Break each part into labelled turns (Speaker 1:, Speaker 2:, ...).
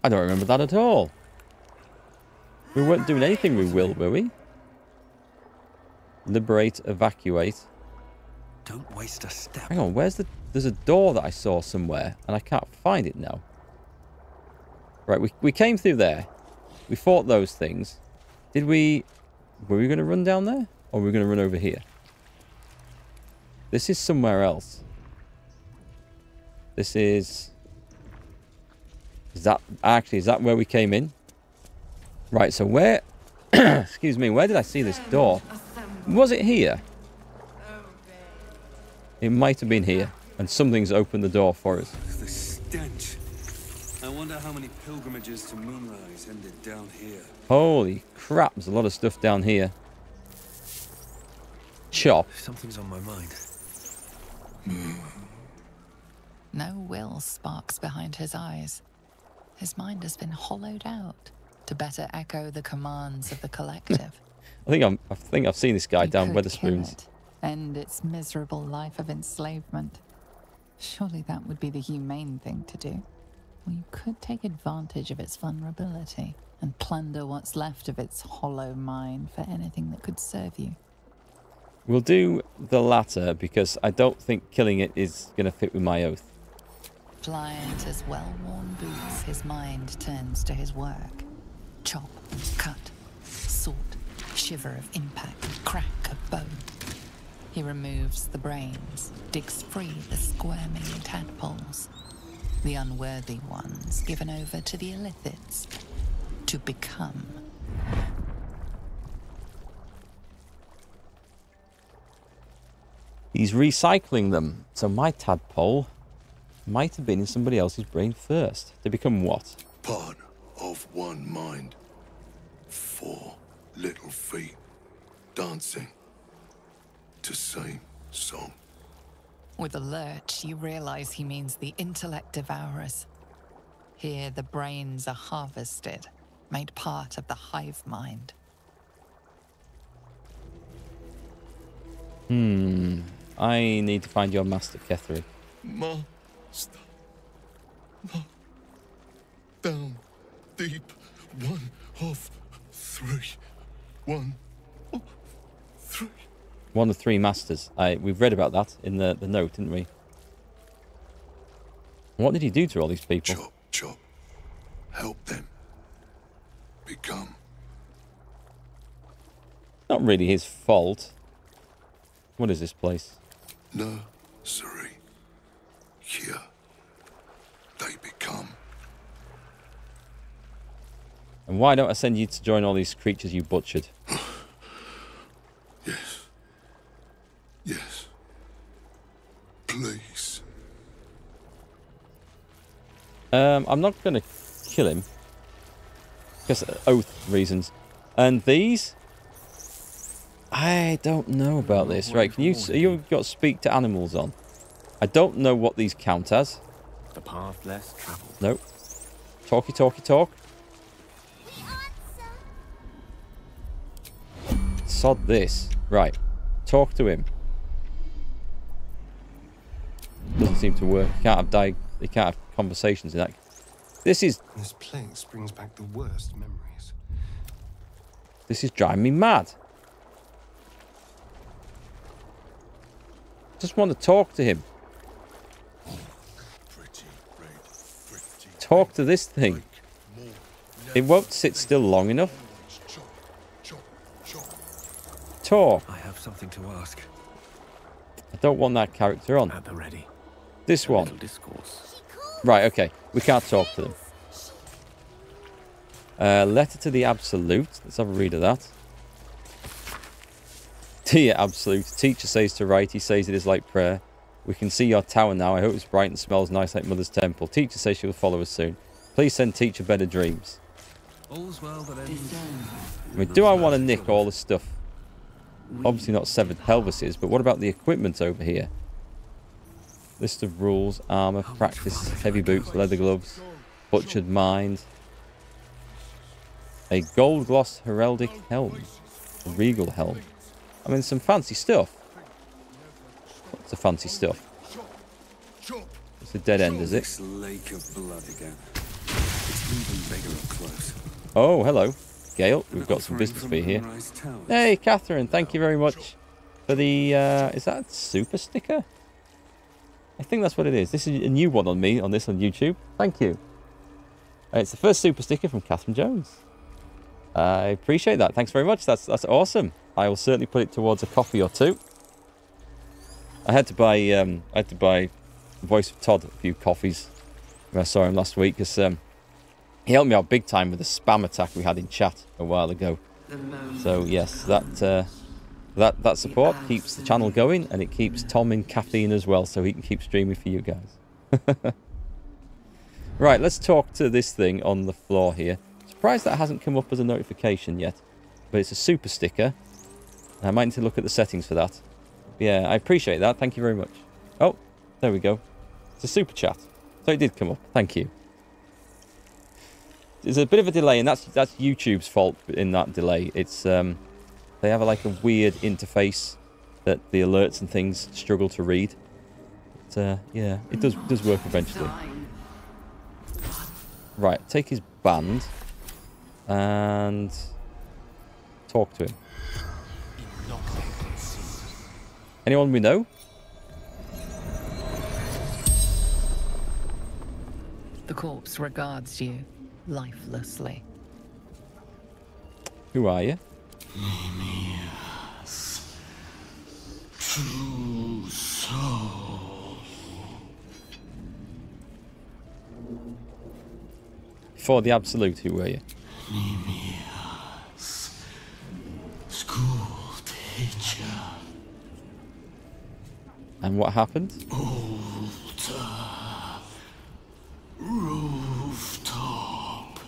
Speaker 1: I don't remember that at all. We weren't doing anything with Will, were we? Liberate, evacuate.
Speaker 2: Don't waste a step.
Speaker 1: Hang on, where's the... There's a door that I saw somewhere, and I can't find it now. Right, we came through there. We fought those things. Did we... Were we going to run down there? Or were we going to run over here? This is somewhere else. This is... Is that... Actually, is that where we came in? Right, so where... Excuse me, where did I see this door? Was it here? It might have been here. And something's opened the door for us.
Speaker 2: The stench. I wonder how many pilgrimages to Moonrise ended down here.
Speaker 1: Holy crap, there's a lot of stuff down here. Chop.
Speaker 2: Something's on my mind.
Speaker 3: No will sparks behind his eyes. His mind has been hollowed out to better echo the commands of the collective.
Speaker 1: I think I've seen this guy down
Speaker 3: You could
Speaker 1: Weatherspoons.
Speaker 3: kill it, end its miserable life of enslavement. Surely that would be the humane thing to do. Or you could take advantage of its vulnerability and plunder what's left of its hollow mind for anything that could serve you.
Speaker 1: We'll do the latter because I don't think killing it is going to fit with my oath.
Speaker 3: Pliant as well-worn boots, his mind turns to his work. Chop, cut, sort, shiver of impact, crack of bone. He removes the brains, digs free the squirming tadpoles. The unworthy ones given over to the illithids to become.
Speaker 1: He's recycling them. So my tadpole might have been in somebody else's brain first. To become what?
Speaker 4: Part of one mind. 4 little feet dancing to same song.
Speaker 3: With a lurch, you realize he means the intellect devourers. Here, the brains are harvested, made part of the hive mind.
Speaker 1: I need to find your master, Ketherick.
Speaker 4: Master. Down deep. 1 of 3. 1 of 3.
Speaker 1: One of 3 masters. We've read about that in the note, didn't we? What did he do to all these people?
Speaker 4: Chop, chop. Help them. Become.
Speaker 1: Not really his fault. What is this place?
Speaker 4: Nursery. Here. They become.
Speaker 1: And why don't I send you to join all these creatures you butchered?
Speaker 4: Yes. Yes. Please.
Speaker 1: I'm not going to kill him. Because of oath reasons. And these? I don't know about this. Right, can you've got to speak to animals on. I don't know what these count as.
Speaker 2: The path less traveled.
Speaker 1: Nope. Talky, talky, talk. Sod this. Right. Talk to him. Doesn't seem to work. You can't have conversations in that.
Speaker 5: This place brings back the worst memories.
Speaker 1: This is driving me mad. Just want to talk to him. Talk to this thing. It won't sit still long enough. Talk.
Speaker 2: I have something to ask.
Speaker 1: I don't want that character on.
Speaker 2: At the ready.
Speaker 1: This one.
Speaker 2: Little discourse.
Speaker 1: Right, okay. We can't talk to them. Letter to the Absolute. Let's have a read of that. Dear Absolute, teacher says to write, he says it is like prayer. We can see your tower now. I hope it's bright and smells nice like Mother's temple. Teacher says she will follow us soon. Please send teacher better dreams.
Speaker 2: All's well that ends.
Speaker 1: I mean, do I want to nick all the stuff? Obviously not severed pelvises, but what about the equipment over here? List of rules, armor, practice, heavy boots, leather gloves, butchered mind. A gold gloss heraldic helm. A regal helm. I mean, some fancy stuff. What's the fancy stuff? It's a dead end, is it?
Speaker 2: This lake of blood again. It's even bigger up close.
Speaker 1: Oh, hello. Gale, we've got some
Speaker 2: Offering
Speaker 1: business
Speaker 2: from
Speaker 1: for you here.
Speaker 2: Moonrise Towers.
Speaker 1: Hey, Catherine, thank you very much for the, is that super sticker? I think that's what it is. This is a new one on me, on YouTube. Thank you. It's the first super sticker from Catherine Jones. I appreciate that. Thanks very much. That's awesome. I will certainly put it towards a coffee or two. I had to buy Voice of Todd a few coffees when I saw him last week, because he helped me out big time with the spam attack we had in chat a while ago. So yes, that support keeps the channel going, and it keeps Tom in caffeine as well, so he can keep streaming for you guys. Right, let's talk to this thing on the floor here. Surprised that hasn't come up as a notification yet, but it's a super sticker. I might need to look at the settings for that. Yeah, I appreciate that. Thank you very much. Oh, there we go. It's a super chat. So it did come up. Thank you. There's a bit of a delay, and that's YouTube's fault in that delay. It's they have like a weird interface that the alerts and things struggle to read. But yeah, it does work eventually. Right, take his band and talk to him. Anyone we know?
Speaker 3: The corpse regards you lifelessly.
Speaker 1: Who are you?
Speaker 4: True soul.
Speaker 1: For the Absolute, who were you?
Speaker 4: School teacher.
Speaker 1: And what happened?
Speaker 4: Altar. Rooftop.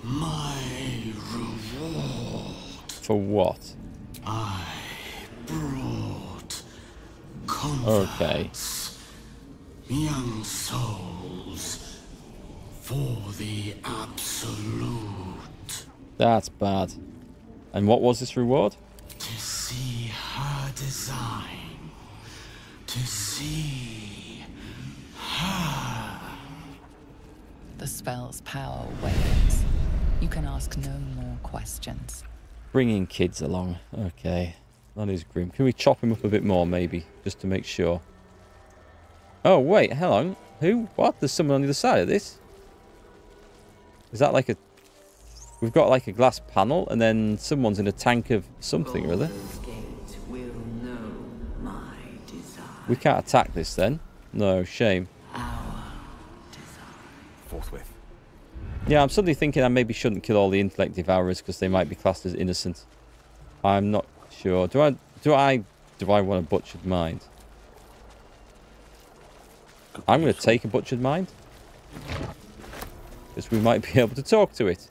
Speaker 4: My reward.
Speaker 1: For what?
Speaker 4: I brought
Speaker 1: Okay.
Speaker 4: young souls for the absolute.
Speaker 1: That's bad. And what was this reward?
Speaker 4: To see her design. To see her.
Speaker 3: The spell's power wanes. You can ask no more questions.
Speaker 1: Bringing kids along. Okay. That is grim. Can we chop him up a bit more, maybe? Just to make sure. Oh, wait. Hang on. Who? What? There's someone on the other side of this? Is that like a... We've got like a glass panel, and then someone's in a tank of something or other. We can't attack this then. No, shame.
Speaker 2: Forthwith.
Speaker 1: Yeah, I'm suddenly thinking I maybe shouldn't kill all the intellect devourers because they might be classed as innocent. I'm not sure. Do I want a butchered mind? I'm going to take a butchered mind. Because we might be able to talk to it.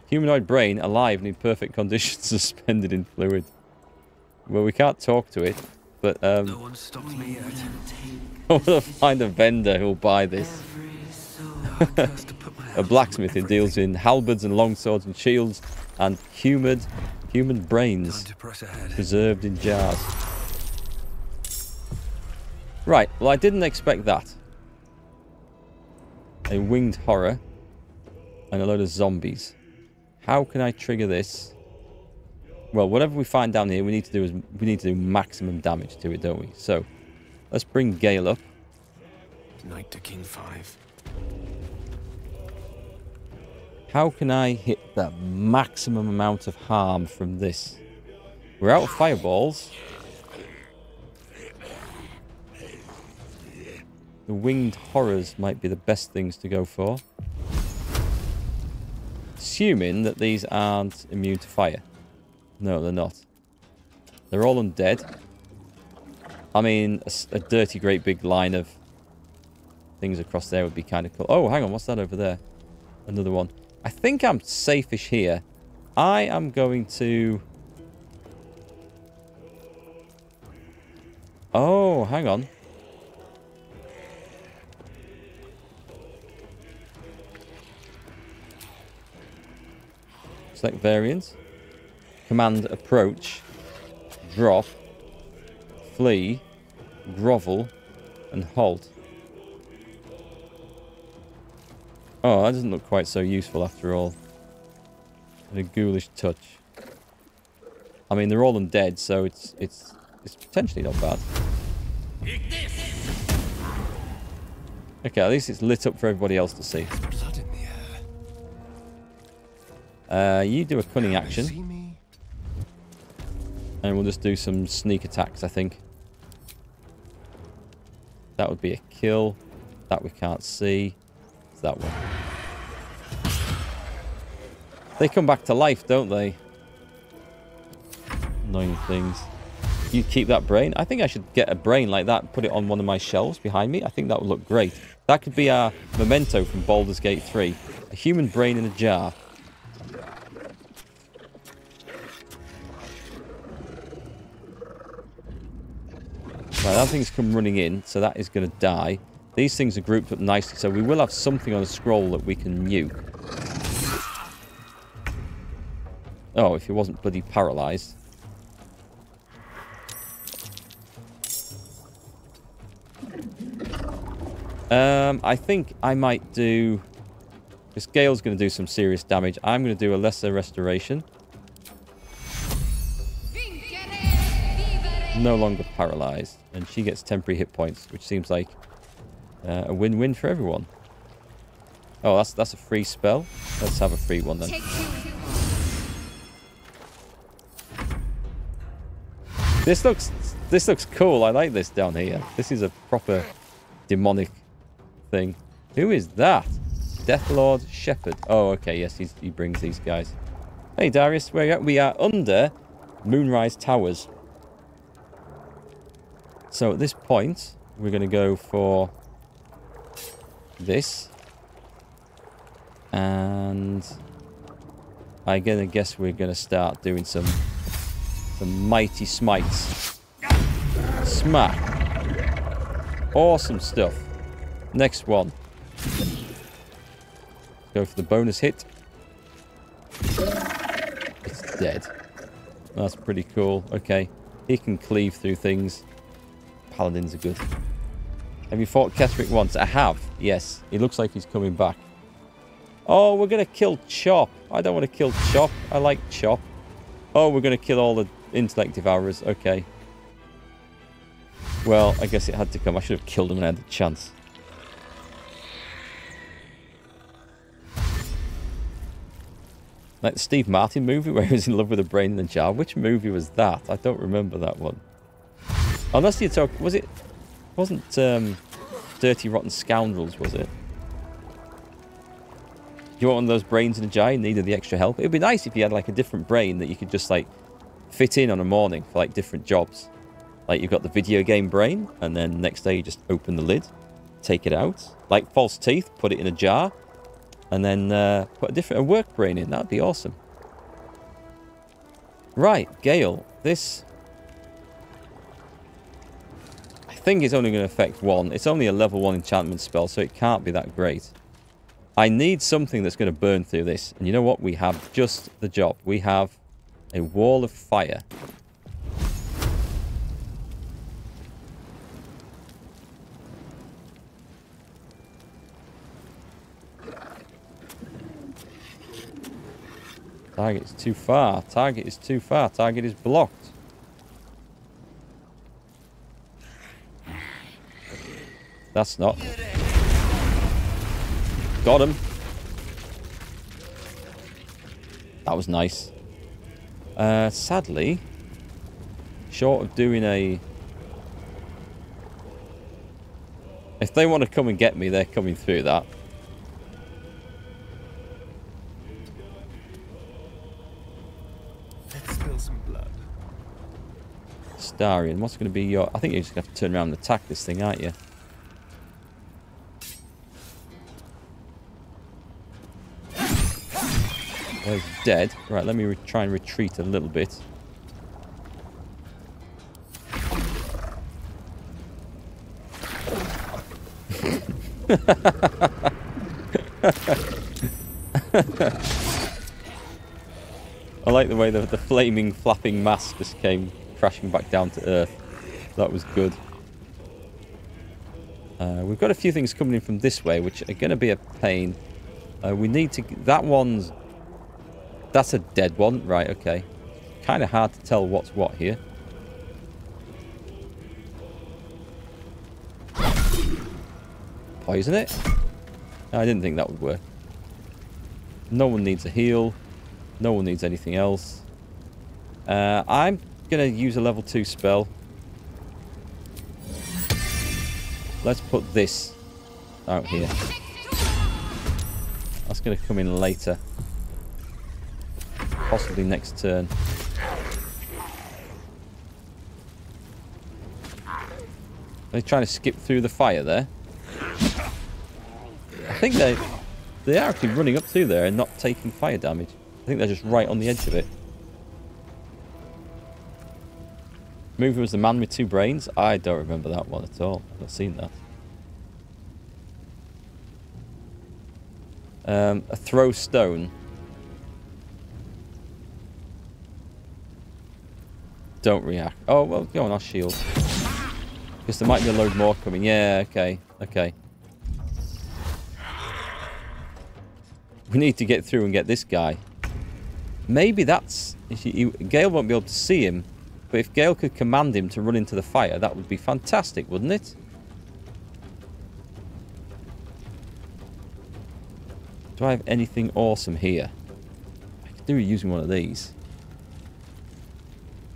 Speaker 1: Humanoid brain, alive and in perfect condition, suspended in fluid. Well, we can't talk to it, but
Speaker 2: No one stopped me yet.
Speaker 1: I want to find a vendor who'll buy this. A blacksmith who deals in halberds and longswords and shields and human brains
Speaker 2: Time to press ahead.
Speaker 1: preserved in jars. Right, well, I didn't expect that. A winged horror and a load of zombies. How can I trigger this? Well, whatever we find down here, we need to do maximum damage to it, don't we? So, let's bring Gale up.
Speaker 5: Knight to King 5.
Speaker 1: How can I hit the maximum amount of harm from this? We're out of fireballs. The winged horrors might be the best things to go for. Assuming that these aren't immune to fire. No, they're not. They're all undead. I mean, a dirty, great big line of things across there would be kind of cool. Oh, hang on. What's that over there? Another one. I think I'm safe-ish here. I am going to... Oh, hang on. Select variant. Command approach. Drop. Flee. Grovel. And halt. Oh, that doesn't look quite so useful after all. And a ghoulish touch. I mean, they're all undead, so it's potentially not bad. Okay, at least it's lit up for everybody else to see.
Speaker 5: Blood in the air.
Speaker 1: You do a cunning
Speaker 5: See
Speaker 1: action,
Speaker 5: me?
Speaker 1: and we'll just do some sneak attacks, I think. That would be a kill. That we can't see. It's that one. They come back to life, don't they? Annoying things. You keep that brain? I think I should get a brain like that and put it on one of my shelves behind me. I think that would look great. That could be our memento from Baldur's Gate 3. A human brain in a jar. Right, that thing's come running in, so that is going to die. These things are grouped up nicely, so we will have something on a scroll that we can nuke. Oh, if he wasn't bloody paralysed. I think I might do... This Gale's going to do some serious damage. I'm going to do a lesser restoration. No longer paralysed. And she gets temporary hit points, which seems like a win-win for everyone. Oh, that's a free spell. Let's have a free one then. This looks cool. I like this down here. This is a proper demonic thing. Who is that? Deathlord Shepherd. Oh, okay. Yes, he brings these guys. Hey, Darius, where are you at? We are under Moonrise Towers. So at this point, we're going to go for this. And I'm going to guess we're going to start doing some mighty smites. Smack. Awesome stuff. Next one. Go for the bonus hit. It's dead. That's pretty cool. Okay. He can cleave through things. Paladins are good. Have you fought Ketheric once? I have. Yes. He looks like he's coming back. Oh, we're going to kill Chop. I don't want to kill Chop. I like Chop. Oh, we're going to kill all the intellect devourers. Okay. Well, I guess it had to come. I should have killed him when I had the chance. Like the Steve Martin movie where he was in love with a brain in a jar. Which movie was that? I don't remember that one. Unless you talk... Was it... Wasn't Dirty Rotten Scoundrels, was it? You want one of those brains in a jar? You needed the extra help. It'd be nice if you had like a different brain that you could just like fit in on a morning for like different jobs. Like you've got the video game brain, and then next day you just open the lid, take it out. Like false teeth, put it in a jar, and then put a work brain in. That'd be awesome. Right, Gale. This... I think it's only going to affect one. It's only a level 1 enchantment spell, so it can't be that great. I need something that's going to burn through this. And you know what? We have just the job. We have a wall of fire. Target is too far. Target is too far. Target is blocked. That's not. Got him. That was nice. Sadly, short of doing a... If they want to come and get me, they're coming through that.
Speaker 5: Let's spill some blood.
Speaker 1: Starion, what's going to be your... I think you're just going to have to turn around and attack this thing, aren't you? Well, he's dead. Right, let me try and retreat a little bit. I like the way the flaming, flapping mass just came crashing back down to earth. That was good. We've got a few things coming in from this way, which are going to be a pain. We need to... That one's... That's a dead one. Right, okay. Kind of hard to tell what's what here. Poison it? No, I didn't think that would work. No one needs a heal. No one needs anything else. I'm going to use a level 2 spell. Let's put this out here. That's going to come in later. Possibly next turn. They're trying to skip through the fire there. I think they are actually running up through there and not taking fire damage. I think they're just right on the edge of it. Mover was the man with 2 brains. I don't remember that one at all. I've not seen that. A throw stone. Don't react. Oh, well, go on, I'll shield. Because there might be a load more coming. Yeah, okay. Okay. We need to get through and get this guy. Maybe that's... Gale won't be able to see him. But if Gale could command him to run into the fire, that would be fantastic, wouldn't it? Do I have anything awesome here? I could do with using one of these.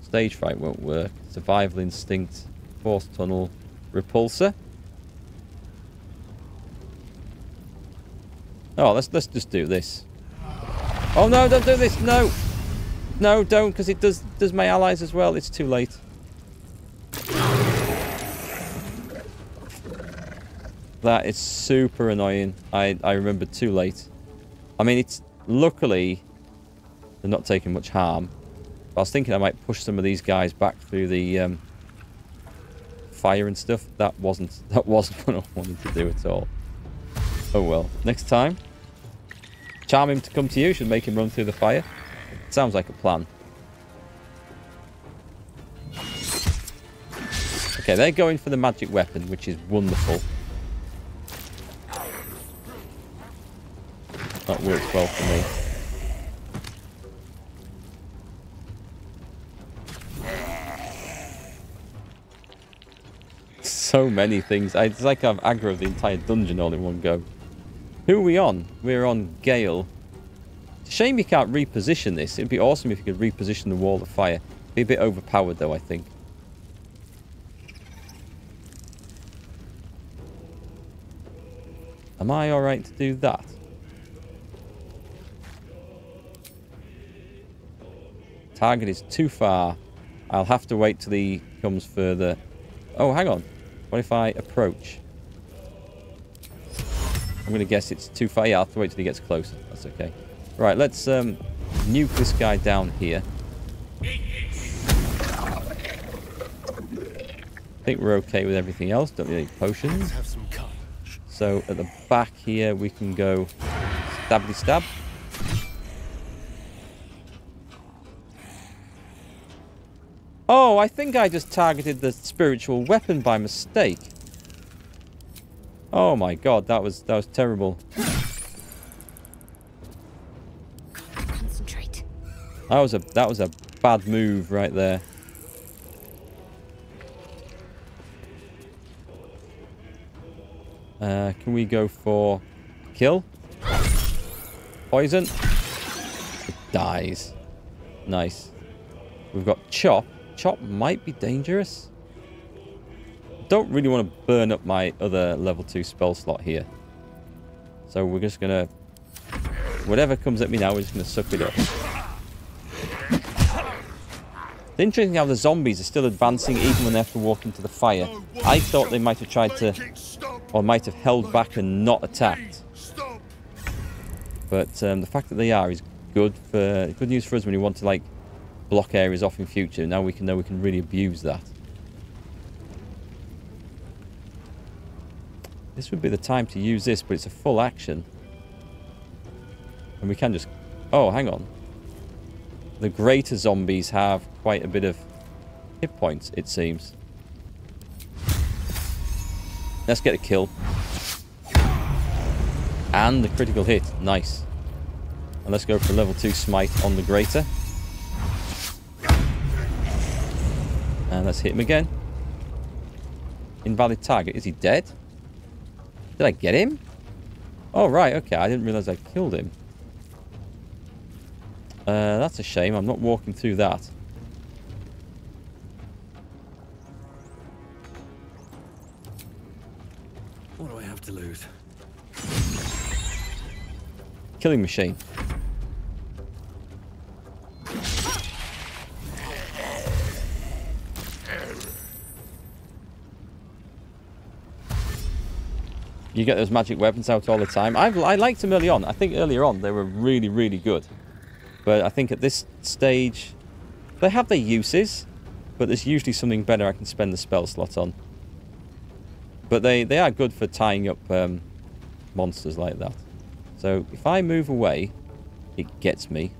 Speaker 1: Stage fright won't work. Survival instinct. Force tunnel. Repulsor. Oh, let's just do this. Oh no, don't do this. No. No, don't, because it does my allies as well. It's too late. That is super annoying. I remembered too late. I mean, it's luckily they're not taking much harm. But I was thinking I might push some of these guys back through the fire and stuff. That wasn't what I wanted to do at all. Oh well. Next time, charm him to come to you. Should make him run through the fire. Sounds like a plan. Okay, they're going for the magic weapon, which is wonderful. That works well for me. So many things. It's like I've aggroed the entire dungeon all in one go. Who are we on? We're on Gale. Shame you can't reposition this. It'd be awesome if you could reposition the wall of fire. Be a bit overpowered though, I think. Am I alright to do that? Target is too far. I'll have to wait till he comes further. Oh, hang on. What if I approach? I'm going to guess it's too far. Yeah, I'll have to wait till he gets closer. That's okay. Right, let's nuke this guy down here. I think we're okay with everything else. Don't need any potions. So at the back here we can go stabby stab. Oh, I think I just targeted the spiritual weapon by mistake. Oh my god, that was terrible.
Speaker 6: Concentrate.
Speaker 1: That was a bad move right there. Can we go for kill? Poison? It dies. Nice. We've got chop. Chop might be dangerous. Don't really want to burn up my other level 2 spell slot here. So we're just going to... Whatever comes at me now, we're just going to suck it up. It's interesting how the zombies are still advancing even when they have to walk into the fire. I thought they might have tried to... Or might have held back and not attacked. But the fact that they are is good news for us when we want to like block areas off in future. Now we can know we can really abuse that. This would be the time to use this, but it's a full action. And we can just... Oh, hang on. The greater zombies have quite a bit of hit points, it seems. Let's get a kill. And the critical hit. Nice. And let's go for level 2 smite on the greater. And let's hit him again. Invalid target. Is he dead? Did I get him? Oh, right. Okay. I didn't realize I killed him. That's a shame. I'm not walking through that.
Speaker 2: What do I have to lose?
Speaker 1: Killing machine. You get those magic weapons out all the time. I liked them early on. I think earlier on they were really, really good. But I think at this stage, they have their uses, but there's usually something better I can spend the spell slot on. But they are good for tying up monsters like that. So if I move away, it gets me.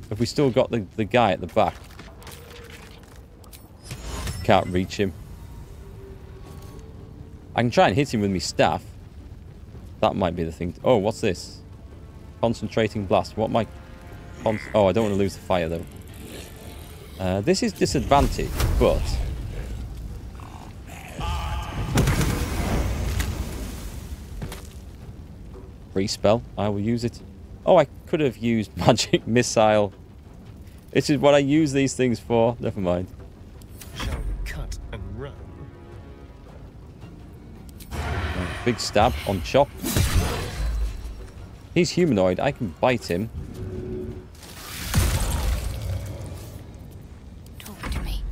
Speaker 1: Have we still got the guy at the back? Can't reach him. I can try and hit him with my staff. That might be the thing. Oh, what's this? Concentrating blast. What am I... Oh, I don't want to lose the fire, though. This is disadvantage, but... Free spell. I will use it. Oh, I could have used magic missile. This is what I use these things for. Never mind.
Speaker 5: Shall we cut and run?
Speaker 1: Big stab on Chop. He's humanoid. I can bite him.
Speaker 6: Talk to me.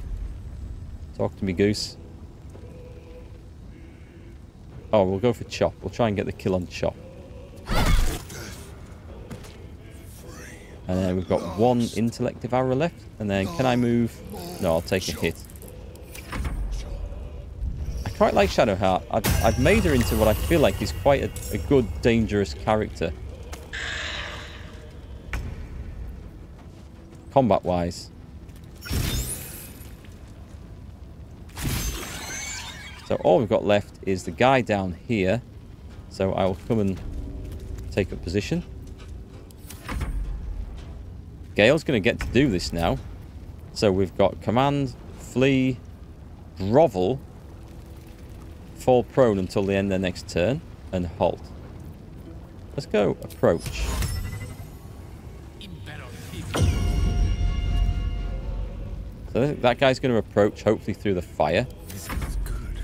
Speaker 1: Talk to me, goose. Oh, we'll go for Chop. We'll try and get the kill on Chop. And then we've got one intellect devour left. And then can I move? No, I'll take a hit. I quite like Shadowheart. I've made her into what I feel like is quite a good, dangerous character. Combat-wise. So all we've got left is the guy down here. So I will come and take a position. Gale's going to get to do this now. So we've got command, flee, grovel, fall prone until they end their next turn, and halt. Let's go approach. So that guy's going to approach, hopefully through the fire.
Speaker 2: This is good.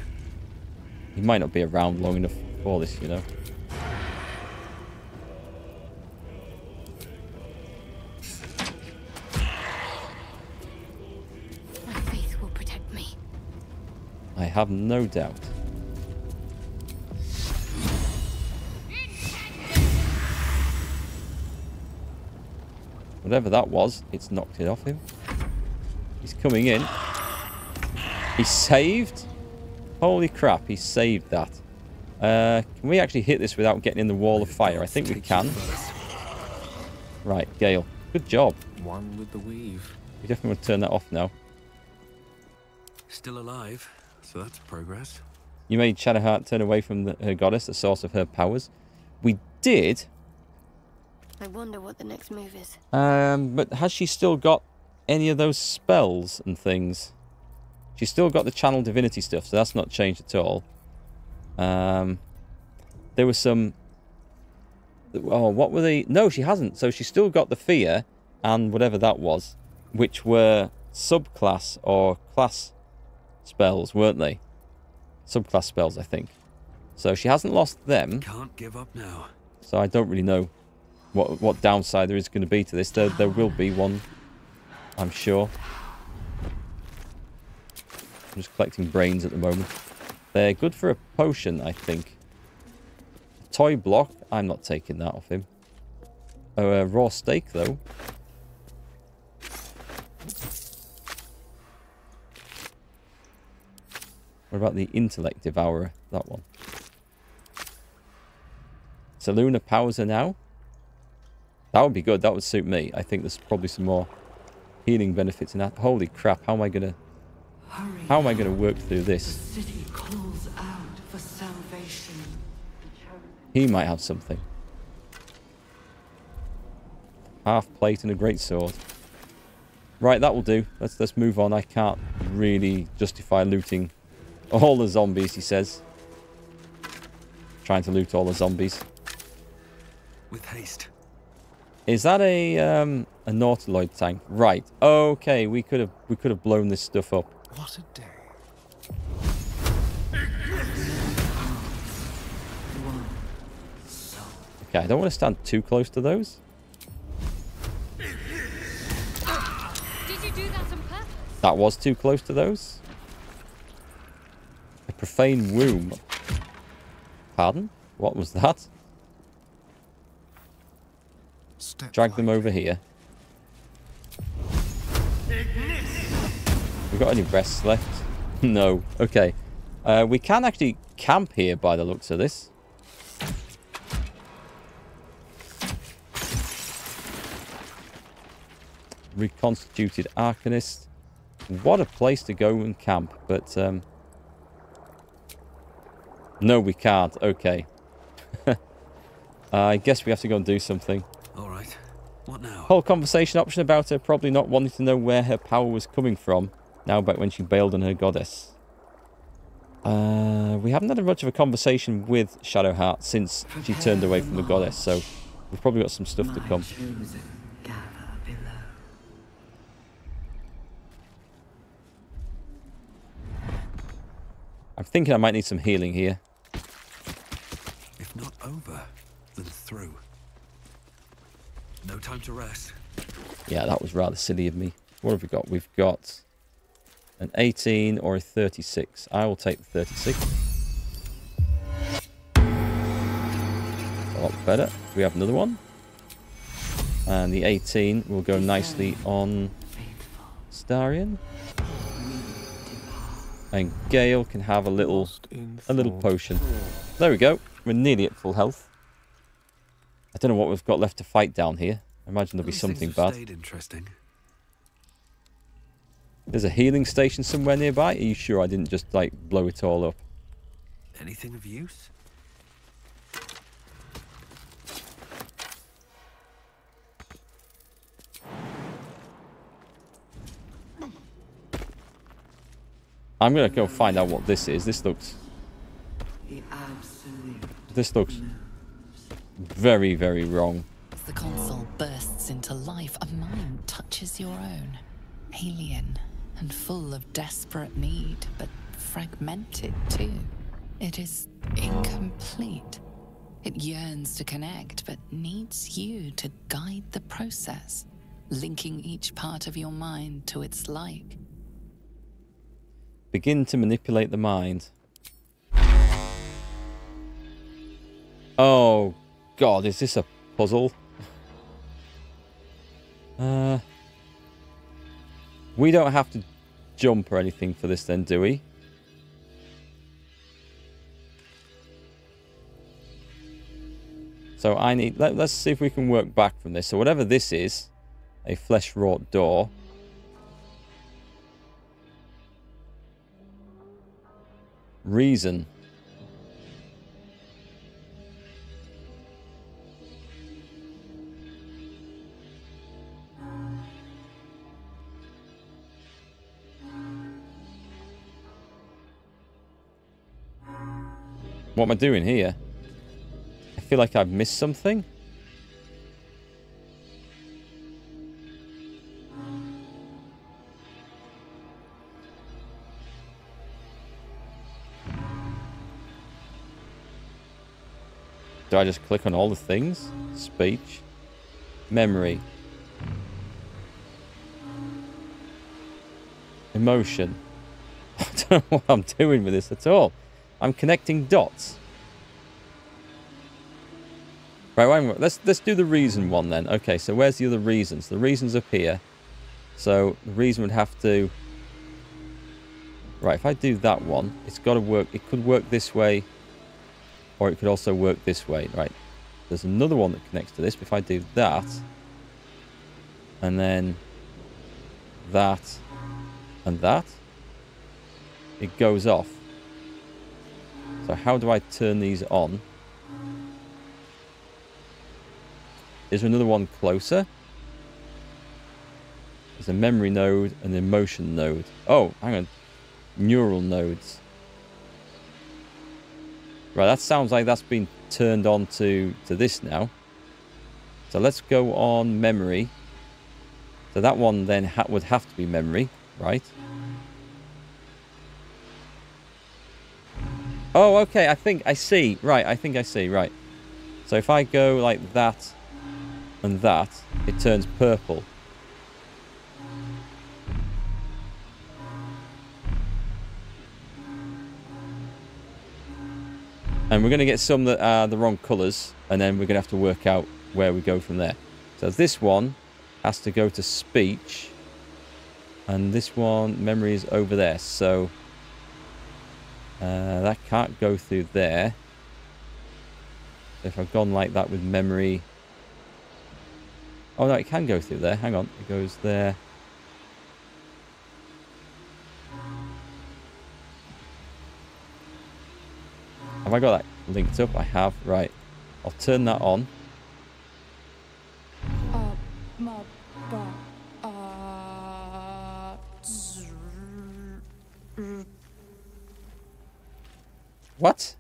Speaker 1: He might not be around long enough for this, you know.
Speaker 6: My faith will protect me.
Speaker 1: I have no doubt. Whatever that was, it's knocked it off him. He's coming in. He saved? Holy crap, he saved that. Can we actually hit this without getting in the wall of fire? I think we can. Right, Gale. Good job.
Speaker 2: One with the weave.
Speaker 1: We definitely want to turn that off now.
Speaker 2: Still alive, so that's progress.
Speaker 1: You made Shadowheart turn away from her goddess, the source of her powers. We did.
Speaker 6: I wonder what the next move is.
Speaker 1: But has she still got any of those spells and things? She's still got the channel divinity stuff, so that's not changed at all. There was some... Oh, what were they? No, she hasn't. So she's still got the fear and whatever that was, which were subclass or class spells, weren't they? Subclass spells, I think. So she hasn't lost them.
Speaker 2: Can't give up now.
Speaker 1: So I don't really know what downside there is going to be to this. There will be one, I'm sure. I'm just collecting brains at the moment. They're good for a potion, I think. Toy block. I'm not taking that off him. Oh, raw steak, though. What about the intellect devourer? That one. Saluna powers her now. That would be good. That would suit me. I think there's probably some more healing benefits in that. Holy crap! How am I gonna work through this?
Speaker 7: The city calls out
Speaker 1: He might have something. Half plate and a great sword. Right, that will do. Let's move on. I can't really justify looting all the zombies, he says. Trying to loot all the zombies.
Speaker 2: With haste.
Speaker 1: Is that a Nautiloid tank? Right. Okay, we could have blown this stuff up.
Speaker 5: What a day.
Speaker 1: Okay, I don't want to stand too close to those.
Speaker 6: Did you do that on purpose?
Speaker 1: That was too close to those. A profane womb. Pardon? What was that?
Speaker 5: Step
Speaker 1: Drag them over here. We got any rests left? No. Okay. We can actually camp here by the looks of this. Reconstituted Arcanist. What a place to go and camp. But, no, we can't. Okay. I guess we have to go and do something.
Speaker 2: All right. What now?
Speaker 1: Whole conversation option about her probably not wanting to know where her power was coming from. Now about when she bailed on her goddess. We haven't had much of a conversation with Shadowheart since she turned away from the goddess, so we've probably got some stuff to come. I'm thinking I might need some healing here.
Speaker 2: If not over, then through. No time to rest.
Speaker 1: Yeah, that was rather silly of me. What have we got? We've got an 18 or a 36. I will take the 36. A lot better. We have another one. And the 18 will go nicely on Starion. And Gale can have a little potion. There we go. We're nearly at full health. I don't know what we've got left to fight down here. I imagine there'll be something bad.
Speaker 2: Interesting.
Speaker 1: There's a healing station somewhere nearby. Are you sure I didn't just, like, blow it all up?
Speaker 2: Anything of use?
Speaker 1: I'm going to go find out what this is. This looks very, very wrong.
Speaker 3: As the console bursts into life, a mind touches your own. Alien and full of desperate need, but fragmented too. It is incomplete. It yearns to connect, but needs you to guide the process, linking each part of your mind to its like.
Speaker 1: Begin to manipulate the mind. Oh, God, is this a puzzle? We don't have to jump or anything for this then, do we? So I need... Let's see if we can work back from this. So whatever this is, a flesh-wrought door. Reason. What am I doing here? I feel like I've missed something. Do I just click on all the things? Speech. Memory. Emotion. I don't know what I'm doing with this at all. I'm connecting dots. Right, wait a minute. Let's do the reason one then. Okay, so where's the other reasons? The reason's up here. So the reason would have to... Right, if I do that one, it's got to work. It could work this way. Or it could also work this way. Right. There's another one that connects to this. But if I do that. And then that. And that. It goes off. So how do I turn these on? Is there another one closer? There's a memory node and an emotion node. Oh, hang on. Neural nodes. Right, that sounds like that's been turned on to this now. So let's go on memory. So that one then would have to be memory, right? Oh, okay, I think I see. Right, I think I see, right. So if I go like that and that, it turns purple. And we're going to get some that are the wrong colours, and then we're going to have to work out where we go from there. So this one has to go to speech, and this one, memory, is over there. So that can't go through there. If I've gone like that with memory... Oh no, it can go through there. Hang on, it goes there. Have I got that linked up? I have. Right. I'll turn that on. What?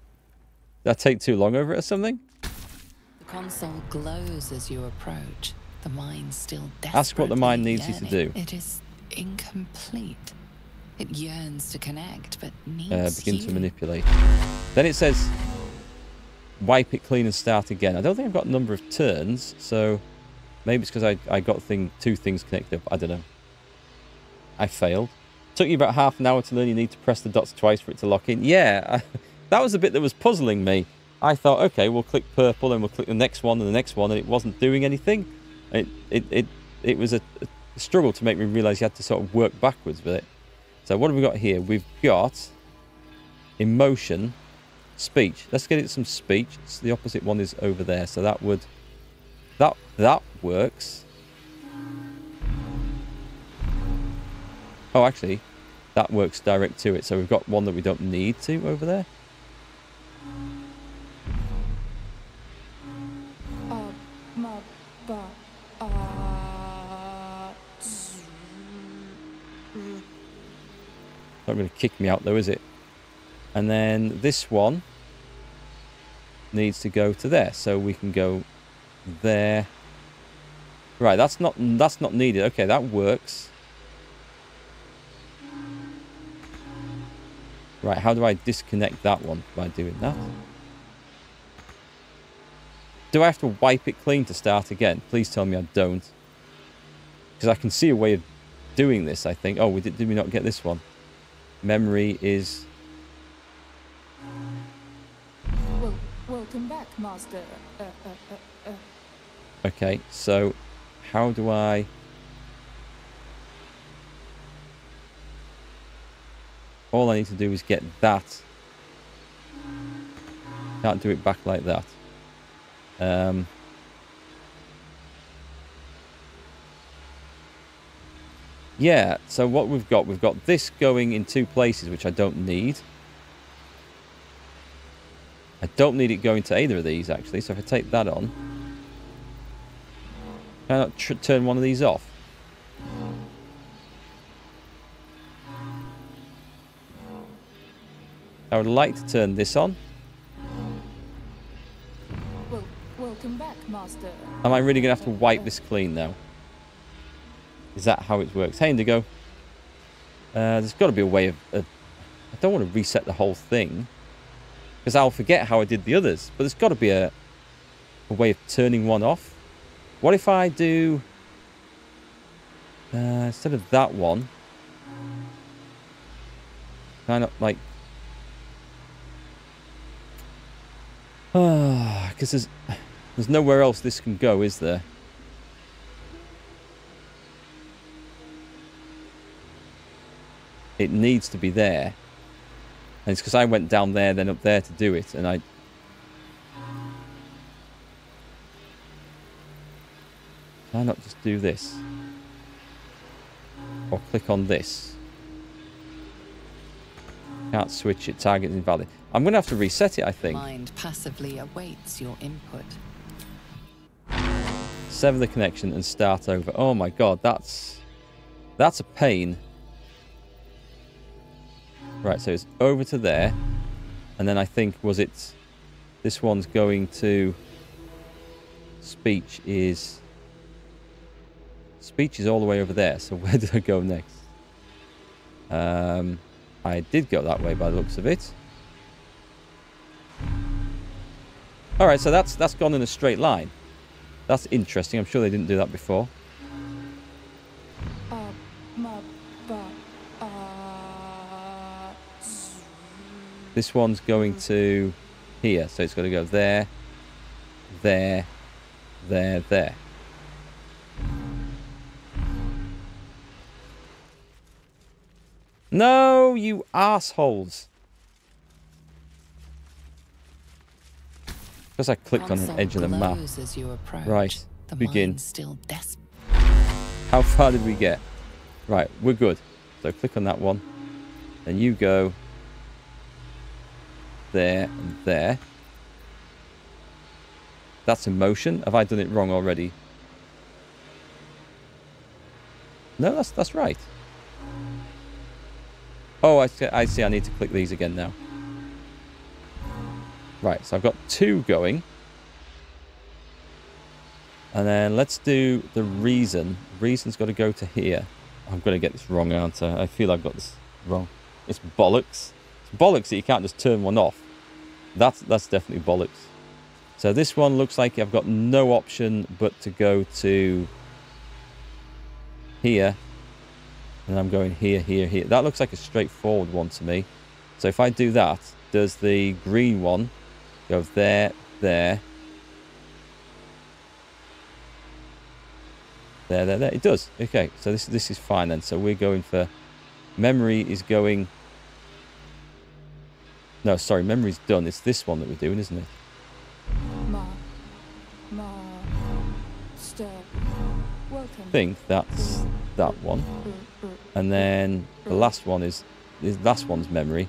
Speaker 1: Did I take too long over it or something?
Speaker 3: The console glows as you approach. The mind still desperately
Speaker 1: Ask what the mind needs you to
Speaker 3: yearning.
Speaker 1: do.
Speaker 3: It is incomplete. It yearns to connect, but needs
Speaker 1: Begin to
Speaker 3: healing.
Speaker 1: manipulate. Then it says, wipe it clean and start again. I don't think I've got a number of turns, so maybe it's because I got two things connected up. I don't know. I failed. Took you about half an hour to learn you need to press the dots twice for it to lock in. Yeah, that was the bit that was puzzling me. I thought, okay, we'll click purple and we'll click the next one and the next one, and it wasn't doing anything. It was a struggle to make me realise you had to sort of work backwards with it. So what have we got here? We've got emotion, speech. Let's get it some speech. So the opposite one is over there. So that would... That works. Oh, actually, that works direct to it. So we've got one that we don't need to over there. Not going to kick me out though, is it? And then this one needs to go to there, so we can go there. Right, that's not needed. Okay, that works. Right, how do I disconnect that one by doing that? Do I have to wipe it clean to start again? Please tell me I don't. Because I can see a way of doing this, I think. Oh, did we not get this one? Memory is...
Speaker 7: Welcome back, Master.
Speaker 1: Okay, so how do I... All I need to do is get that. Can't do it back like that. Yeah, so what we've got this going in two places, which I don't need. I don't need it going to either of these, actually. So if I take that on, can I not turn one of these off? I would like to turn this on.
Speaker 7: Welcome back, Master.
Speaker 1: Am I really going to have to wipe this clean now? Is that how it works? Hey, Indigo. There's got to be a way of... I don't want to reset the whole thing, because I'll forget how I did the others. But there's got to be a way of turning one off. What if I do... instead of that one... kind of like... because there's nowhere else this can go, is there? It needs to be there. And it's because I went down there, then up there to do it, and I... Can I not just do this? Or click on this? Can't switch it, target is invalid. I'm going to have to reset it, I think.
Speaker 3: Mind passively awaits your input.
Speaker 1: Sever the connection and start over. Oh my god, that's a pain. Right, so it's over to there. And then I think, was it... This one's going to... Speech is all the way over there. So where did I go next? I did go that way by the looks of it. Alright, so that's gone in a straight line. That's interesting. I'm sure they didn't do that before. This one's going to here. So it's got to go there, there, there, there. No, you assholes. Because I clicked on an edge of the map. Right, begin. How far did we get? Right, we're good. So click on that one. Then you go there and there. That's in motion. Have I done it wrong already? No, that's right. Oh, I see. I need to click these again now. Right, so I've got 2 going. And then let's do the reason. Reason's got to go to here. I'm going to get this wrong, aren't I? I feel I've got this wrong. It's bollocks. It's bollocks that you can't just turn one off. That's definitely bollocks. So this one looks like I've got no option but to go to here. And I'm going here, here, here. That looks like a straightforward one to me. So if I do that, does the green one go there, there, there, there, there? It does. Okay, so this is fine then. So we're going for... Memory is going... No, sorry, memory's done. It's this one that we're doing, isn't it? I think that's that one. And then the last one is last one's memory.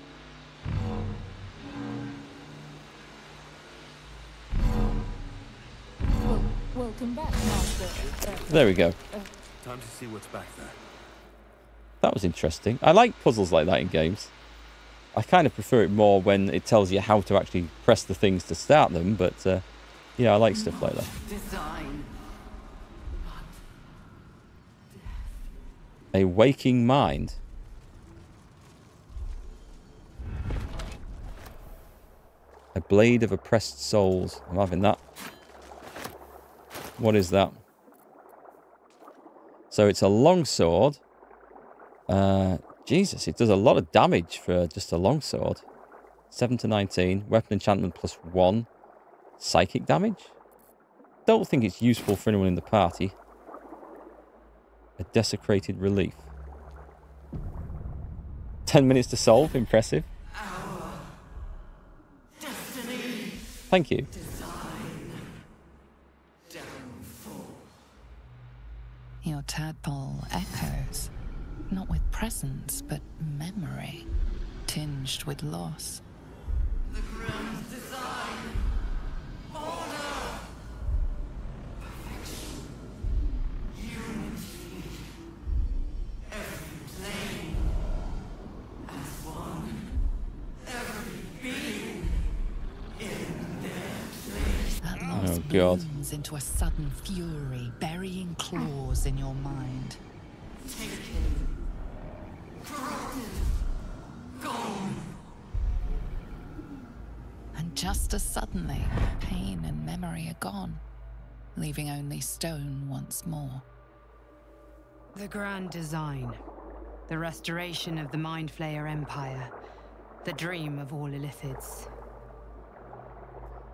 Speaker 7: Welcome back, Master.
Speaker 1: There we go.
Speaker 2: Time to see what's back there.
Speaker 1: That was interesting. I like puzzles like that in games. I kind of prefer it more when it tells you how to actually press the things to start them, but yeah, I like stuff like that. A waking mind. A blade of oppressed souls. I'm having that. What is that? So it's a longsword. Jesus, it does a lot of damage for just a longsword. 7 to 19. Weapon enchantment +1. Psychic damage? Don't think it's useful for anyone in the party. A desecrated relief. 10 minutes to solve. Impressive. Thank you.
Speaker 3: Your tadpole echoes, not with presence, but memory, tinged with loss.
Speaker 4: The grand design. Order. Perfection. Unity. Every plane. As one. Every being. In their place.
Speaker 3: That loss
Speaker 1: Oh, God.
Speaker 3: blooms into a sudden fury, burying claws in your mind.
Speaker 4: Taken. Corrupted. Gone.
Speaker 3: And just as suddenly, pain and memory are gone, leaving only stone once more.
Speaker 8: The grand design. The restoration of the Mind Flayer Empire. The dream of all Illithids.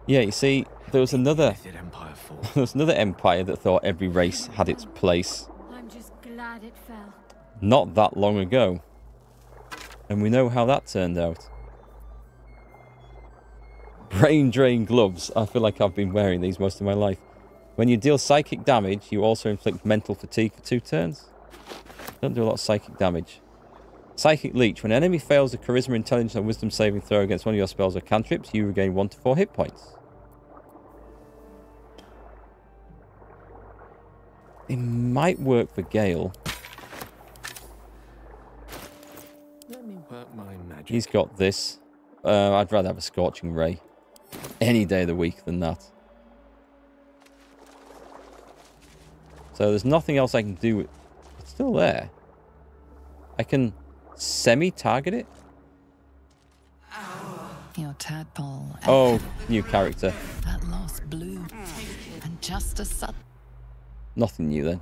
Speaker 1: Yeah, you see, there was another
Speaker 2: Empire fall.
Speaker 1: there was another empire that thought every race had its place
Speaker 6: I'm just glad it fell.
Speaker 1: not that long ago. And we know how that turned out. Brain drain gloves. I feel like I've been wearing these most of my life. When you deal psychic damage, you also inflict mental fatigue for 2 turns. Don't do a lot of psychic damage. Psychic leech. When an enemy fails a charisma, intelligence, or wisdom saving throw against one of your spells or cantrips, you regain 1 to 4 hit points. It might work for Gale.
Speaker 5: Let me work my magic.
Speaker 1: He's got this. I'd rather have a Scorching Ray any day of the week than that. So there's nothing else I can do. It's still there. I can semi-target it.
Speaker 3: Your tadpole.
Speaker 1: Oh, new character.
Speaker 3: That lost blue. And just a sudden.
Speaker 1: Nothing new then.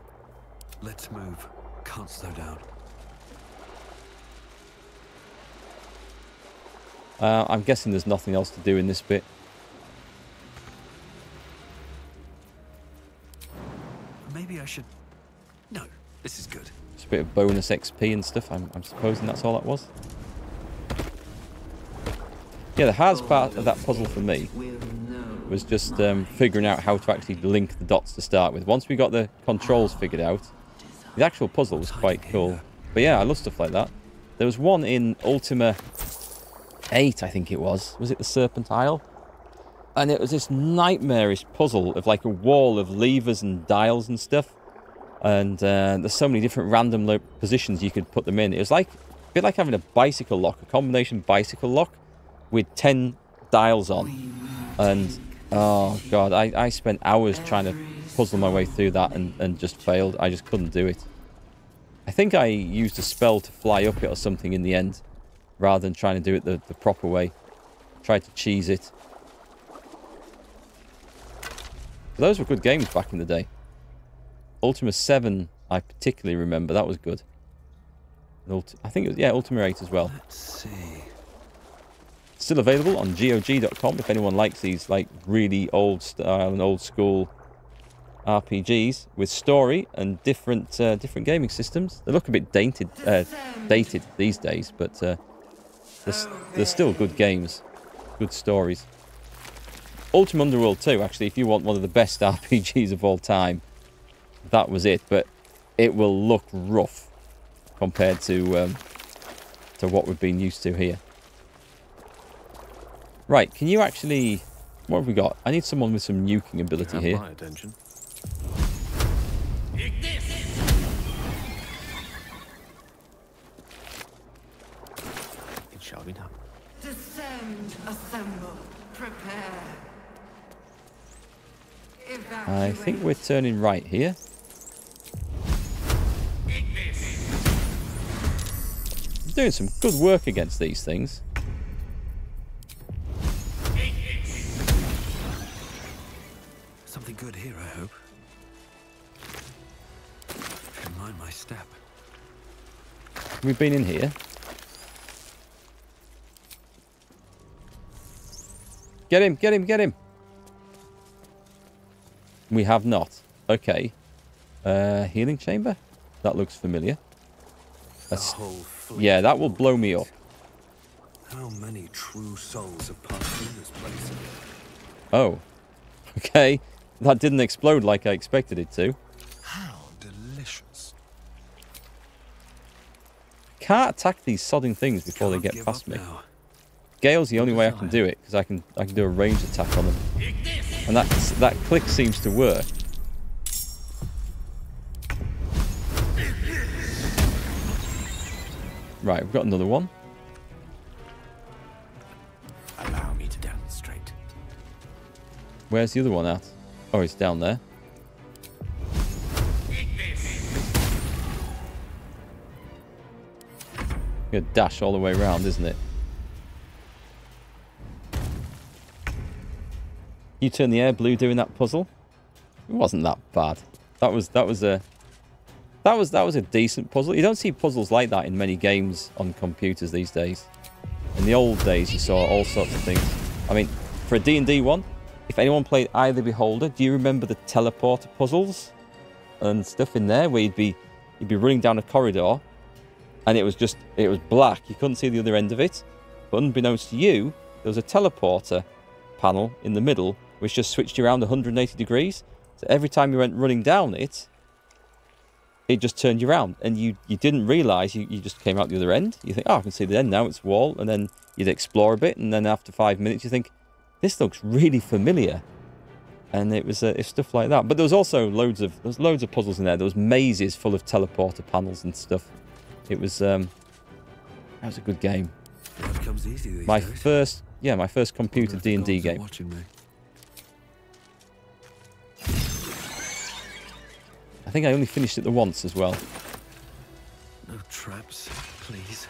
Speaker 2: Let's move. Can't slow down.
Speaker 1: I'm guessing there's nothing else to do in this bit.
Speaker 2: Maybe I should... No, this is good.
Speaker 1: Just a bit of bonus XP and stuff. I'm supposing that's all that was. Yeah, the hardest part of that puzzle for me was just figuring out how to actually link the dots to start with. Once we got the controls figured out, the actual puzzle was quite cool. But yeah, I love stuff like that. There was one in Ultima 8, I think it was. Was it the Serpent Isle? And it was this nightmarish puzzle of like a wall of levers and dials and stuff. And there's so many different random positions you could put them in. It was like a bit like having a bicycle lock, a combination bicycle lock with 10 dials on. And oh god, I spent hours trying to puzzle my way through that and just failed. I just couldn't do it. I think I used a spell to fly up it or something in the end, rather than trying to do it the proper way. Tried to cheese it. But those were good games back in the day. Ultima 7, I particularly remember. That was good. I think it was, yeah, Ultima 8 as well.
Speaker 2: Let's see.
Speaker 1: Still available on GOG.com if anyone likes these like really old style and old school RPGs with story and different gaming systems. They look a bit dated these days, but they're still good games, good stories. Ultima Underworld 2, actually, if you want one of the best RPGs of all time, that was it. But it will look rough compared to what we've been used to here. Right, can you actually... What have we got? I need someone with some nuking ability here.
Speaker 5: My attention. It shall be done.
Speaker 4: Descend, assemble, prepare.
Speaker 1: I think we're turning right here. Doing some good work against these things.
Speaker 2: Something good here, I hope. Can mind my step.
Speaker 1: We've been in here. Get him, get him, get him. We have not. Okay. Healing chamber? That looks familiar. Yeah, that will blow me up.
Speaker 2: How many true souls have passed through this place?
Speaker 1: Oh. Okay. That didn't explode like I expected it to.
Speaker 5: How delicious.
Speaker 1: Can't attack these sodding things before they get past me. Gale's the only way I can do it, because I can do a range attack on them. And that click seems to work. Right, we've got another one.
Speaker 5: Allow me to demonstrate.
Speaker 1: Where's the other one at? Oh, it's down there. Gonna dash all the way around, isn't it? You turn the air blue doing that puzzle. It wasn't that bad. That was a decent puzzle. You don't see puzzles like that in many games on computers these days. In the old days, you saw all sorts of things. I mean, for a D&D one, if anyone played Eye of the Beholder, do you remember the teleporter puzzles and stuff in there where you'd be running down a corridor and it was black. You couldn't see the other end of it. But unbeknownst to you, there was a teleporter panel in the middle which just switched you around 180 degrees. So every time you went running down it, it just turned you around. And you didn't realise you just came out the other end. You think, oh, I can see the end now, it's wall. And then you'd explore a bit. And then after 5 minutes, you think, this looks really familiar. And it was it's stuff like that. But there was also loads of puzzles in there. There was mazes full of teleporter panels and stuff. It was that was a good game.
Speaker 2: That comes easy these
Speaker 1: My
Speaker 2: days.
Speaker 1: first computer D&D game.
Speaker 2: Watching me.
Speaker 1: I think I only finished it the once as well.
Speaker 2: No traps, please.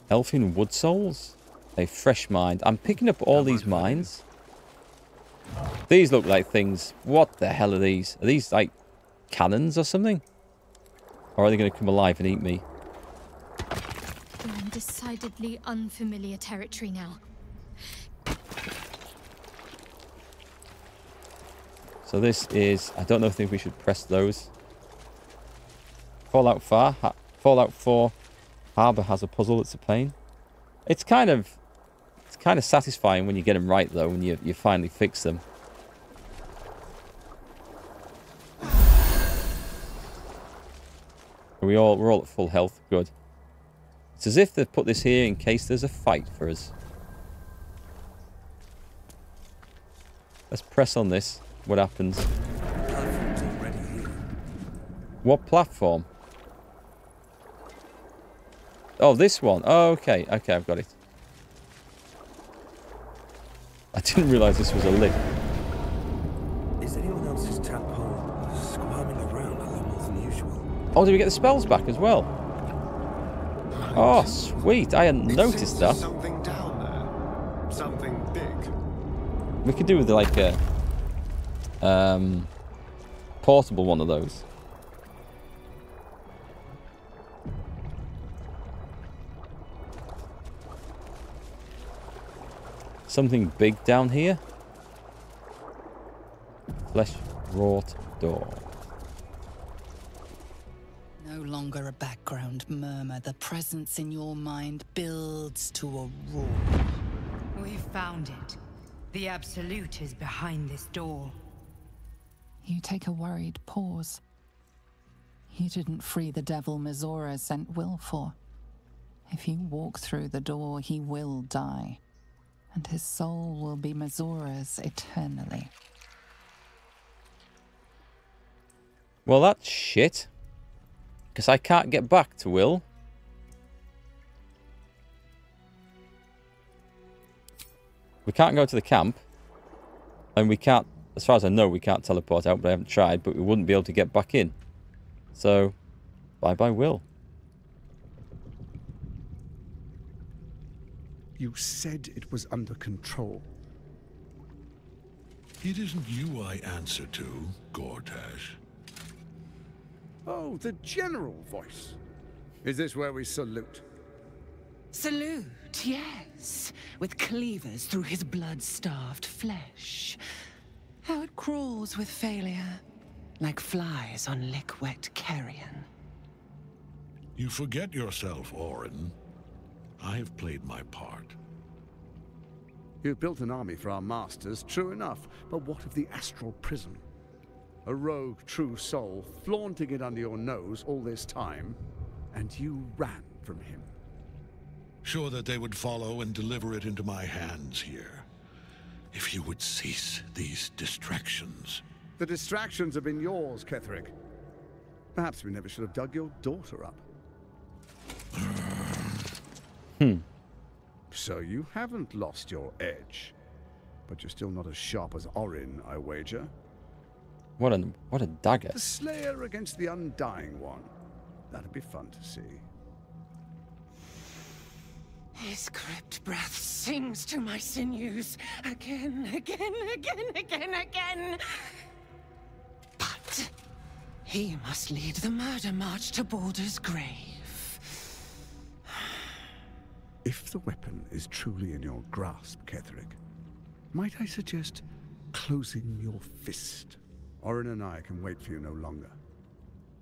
Speaker 1: Elfin Wood Souls? A fresh mind. I'm picking up all these mines. These look like things. What the hell are these? Are these like cannons or something? Or are they going to come alive and eat me?
Speaker 6: We're in decidedly unfamiliar territory now.
Speaker 1: So this is... I don't know if we should press those. Fallout 4 Harbour has a puzzle that's a pain. It's kind of satisfying when you get them right, though, when you finally fix them. We're all at full health. Good. It's as if they've put this here in case there's a fight for us. Let's press on this. What happens?
Speaker 2: Platform's already here.
Speaker 1: What platform? Oh, this one. Oh, okay. Okay, I've got it. I didn't realise this was a lift.
Speaker 2: Is anyone else's tadpole squirming around a lot more than usual?
Speaker 1: Oh, did we get the spells back as well? Oh, sweet. I hadn't noticed that.
Speaker 5: Something down there. Something big.
Speaker 1: We could do with like a portable one of those. Something big down here. Flesh wrought door.
Speaker 3: No longer a background murmur. The presence in your mind builds to a roar.
Speaker 8: We've found it. The Absolute is behind this door.
Speaker 3: You take a worried pause. You didn't free the devil Mizora sent Will for. If you walk through the door, he will die. And his soul will be Mizora's eternally.
Speaker 1: Well, that's shit. Because I can't get back to Will. We can't go to the camp. And we can't, as far as I know, we can't teleport out, but I haven't tried. But we wouldn't be able to get back in. So, bye-bye Will.
Speaker 9: You said it was under control.
Speaker 10: It isn't you I answer to, Gortash.
Speaker 9: Oh, the general voice. Is this where we salute?
Speaker 11: Salute, yes. With cleavers through his blood-starved flesh. How it crawls with failure, like flies on lick-wet carrion.
Speaker 10: You forget yourself, Orin. I have played my part.
Speaker 9: You've built an army for our masters, true enough. But what of the astral prism? A rogue true soul flaunting it under your nose all this time, and you ran from him.
Speaker 10: Sure that they would follow and deliver it into my hands here. If you would cease these distractions.
Speaker 9: The distractions have been yours, Ketherick. Perhaps we never should have dug your daughter up. So you haven't lost your edge. But you're still not as sharp as Orin, I wager.
Speaker 1: What a dagger.
Speaker 9: The Slayer against the Undying One. That'd be fun to see.
Speaker 11: His crypt breath sings to my sinews again, again, again, again, again. But he must lead the murder march to Baldur's grave.
Speaker 9: If the weapon is truly in your grasp, Ketherick, might I suggest closing your fist? Orin and I can wait for you no longer.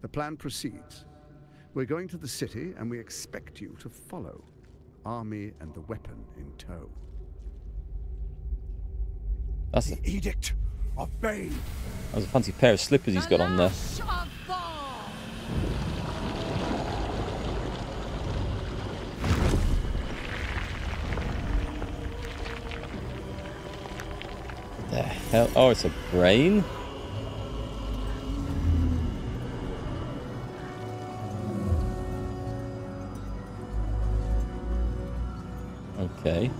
Speaker 9: The plan proceeds. We're going to the city, and we expect you to follow. Army and the weapon in tow.
Speaker 1: That's
Speaker 9: the edict of Bane.
Speaker 1: That was a fancy pair of slippers he's got on there. hell? Oh, it's a brain? Okay.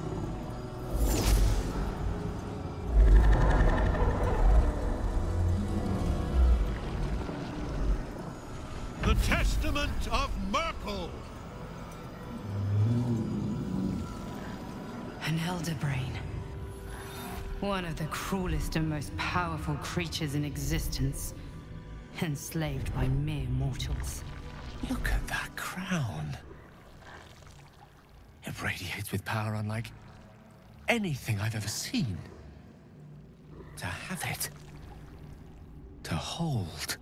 Speaker 10: The Testament of Markgfl.
Speaker 8: An elder brain. One of the cruelest and most powerful creatures in existence. Enslaved by mere mortals.
Speaker 12: Look at that crown. It radiates with power unlike anything I've ever seen. To have it. To hold.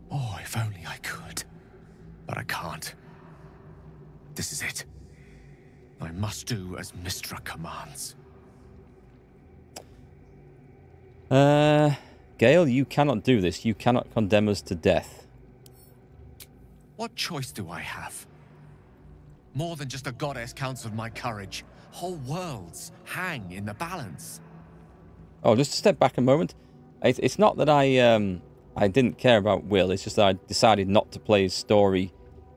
Speaker 12: Oh, if only I could. But I can't. This is it. I must do as Mistra commands.
Speaker 1: Gale, you cannot do this. You cannot condemn us to death.
Speaker 12: What choice do I have? More than just a goddess counts of my courage. Whole worlds hang in the balance.
Speaker 1: Oh, just to step back a moment. It's not that I didn't care about Will. It's just that I decided not to play his story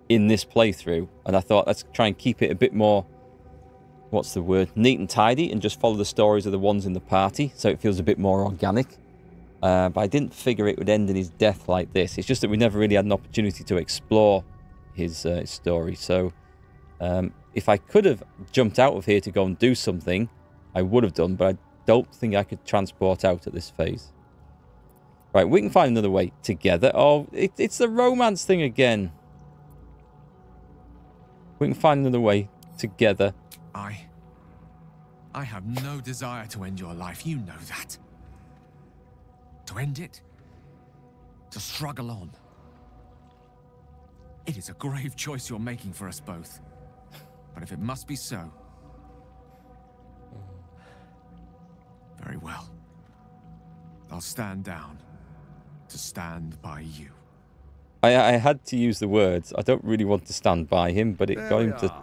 Speaker 1: in this playthrough. And I thought, let's try and keep it a bit more, what's the word, neat and tidy, and just follow the stories of the ones in the party, so it feels a bit more organic. But I didn't figure it would end in his death like this. It's just that we never really had an opportunity to explore his story. So if I could have jumped out of here to go and do something, I would have done, but I don't think I could transport out at this phase. Right, we can find another way together. Oh, it's the romance thing again. We can find another way together.
Speaker 12: I have no desire to end your life. You know that. To end it. To struggle on. It is a grave choice you're making for us both. But if it must be so... very well. I'll stand down. To stand by you.
Speaker 1: I had to use the words. I don't really want to stand by him, but it got him to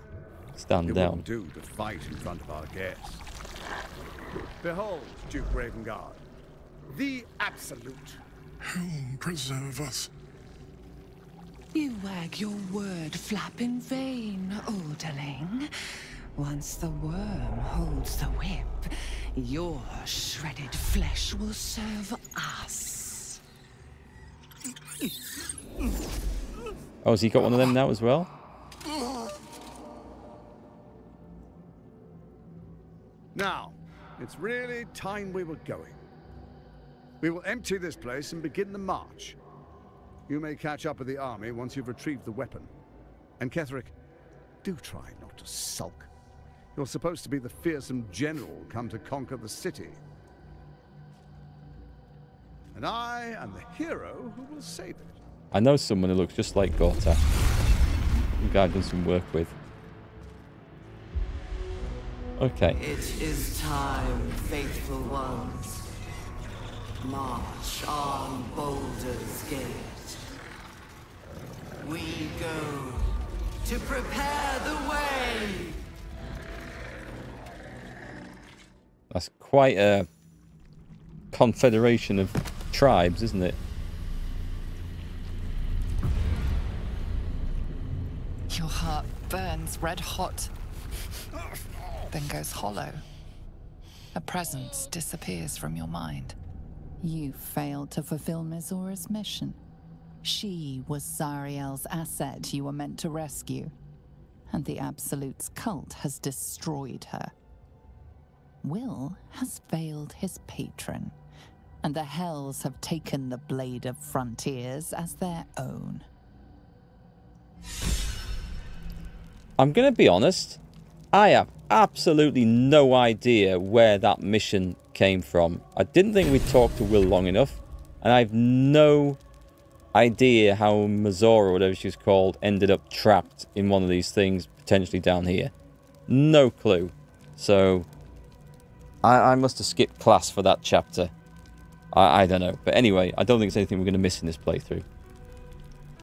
Speaker 1: stand down.
Speaker 9: It won't do to fight in front of our guest. Behold, Duke Ravengard, the Absolute.
Speaker 10: Whom preserve us?
Speaker 11: You wag your word flap in vain, Alderling. Once the worm holds the whip, your shredded flesh will serve us.
Speaker 1: Oh, has he got one of them now as well?
Speaker 9: Now, it's really time we were going. We will empty this place and begin the march. You may catch up with the army once you've retrieved the weapon. And Ketheric, do try not to sulk. You're supposed to be the fearsome general come to conquer the city. And I am the hero who will save it.
Speaker 1: I know someone who looks just like Gorta. A guy I've done some work with. Okay.
Speaker 4: It is time, faithful ones. March on Baldur's Gate. We go to prepare the way.
Speaker 1: That's quite a confederation of tribes, isn't it?
Speaker 3: Your heart burns red hot, then goes hollow. A presence disappears from your mind. You failed to fulfill Mizora's mission. She was Zariel's asset you were meant to rescue, and the Absolute's cult has destroyed her. Will has failed his patron, and the Hells have taken the Blade of Frontiers as their own.
Speaker 1: I'm going to be honest. I have absolutely no idea where that mission came from. I didn't think we'd talked to Will long enough, and I have no idea how Mizora, whatever she's called, ended up trapped in one of these things, potentially down here. No clue. So, I must have skipped class for that chapter. I don't know. But anyway, I don't think there's anything we're going to miss in this playthrough.